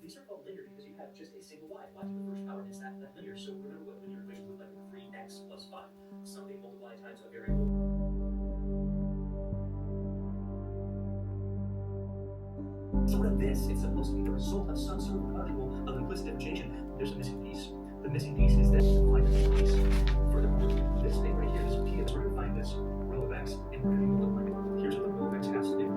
These are called linear because you have just a single y. Y to the first power is that linear. So remember what linear equations look like with 3x plus 5. Something multiplied times a variable. So what of this? It's supposed to be the result of some sort of logical of implicit differentiation. There's a missing piece. The missing piece is that you find the missing piece. Furthermore, this thing right here, this p, we're going to find this rho of x, and we're going to multiply it. Here's what the rho of x has to do.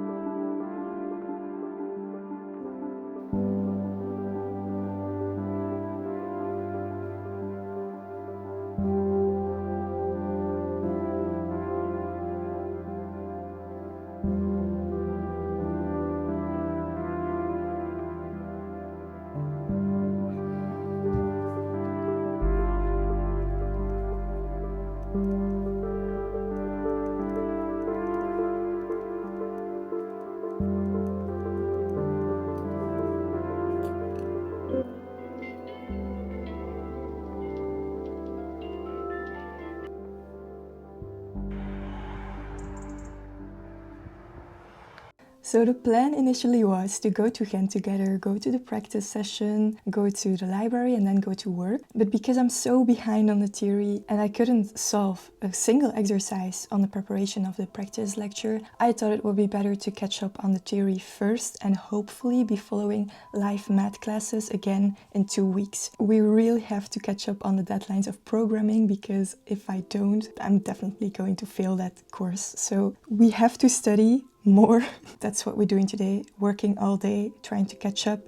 So the plan initially was to go to Ghent together, go to the practice session, go to the library and then go to work. But because I'm so behind on the theory and I couldn't solve a single exercise on the preparation of the practice lecture, I thought it would be better to catch up on the theory first and hopefully be following live math classes again in 2 weeks. We really have to catch up on the deadlines of programming because if I don't, I'm definitely going to fail that course. So we have to study more. That's what we're doing today, working all day, trying to catch up,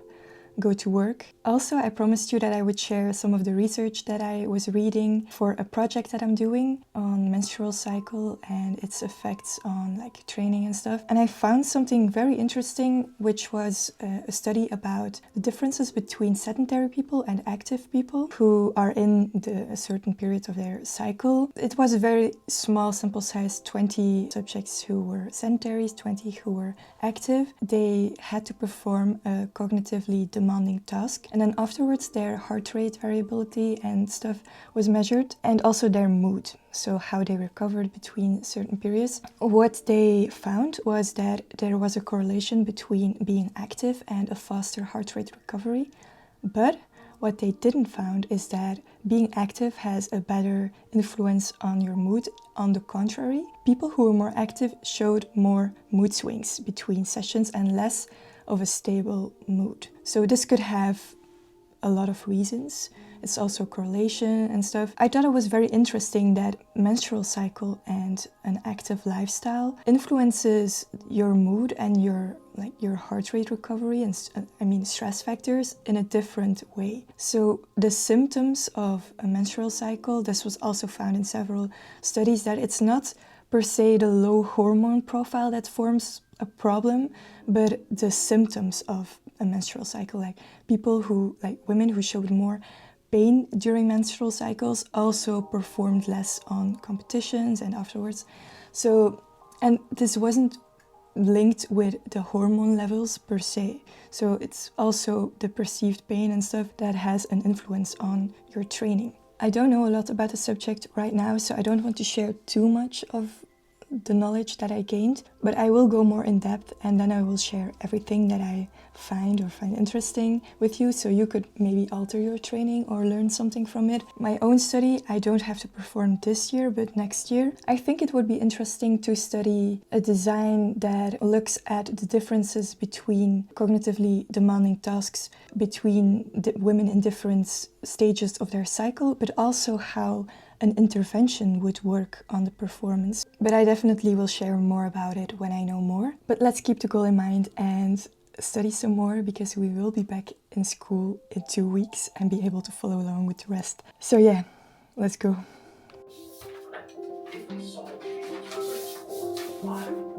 go to work. Also, I promised you that I would share some of the research that I was reading for a project that I'm doing on menstrual cycle and its effects on like training and stuff. And I found something very interesting, which was a study about the differences between sedentary people and active people who are in a certain period of their cycle. It was a very small sample size, 20 subjects who were sedentary, 20 who were active. They had to perform a cognitively demanding task, and then afterwards their heart rate variability and stuff was measured, and also their mood, so how they recovered between certain periods. What they found was that there was a correlation between being active and a faster heart rate recovery, but what they didn't find is that being active has a better influence on your mood. On the contrary, people who were more active showed more mood swings between sessions and less of a stable mood. So this could have a lot of reasons. It's also correlation and stuff. I thought it was very interesting that menstrual cycle and an active lifestyle influences your mood and your heart rate recovery and stress factors in a different way. So the symptoms of a menstrual cycle, this was also found in several studies, that it's not per se the low hormone profile that forms a problem, but the symptoms of a menstrual cycle, like people who, like women who showed more pain during menstrual cycles also performed less on competitions and afterwards. So, and this wasn't linked with the hormone levels per se. So it's also the perceived pain and stuff that has an influence on your training. I don't know a lot about the subject right now, so I don't want to share too much of the knowledge that I gained, but I will go more in depth, and then I will share everything that I find interesting with you, so you could maybe alter your training or learn something from it. My own study, I don't have to perform this year, but next year. I think it would be interesting to study a design that looks at the differences between cognitively demanding tasks between women in different stages of their cycle, but also how an intervention would work on the performance. But I definitely will share more about it when I know more. But let's keep the goal in mind and study some more, because we will be back in school in 2 weeks and be able to follow along with the rest. So yeah, let's go. If we solve the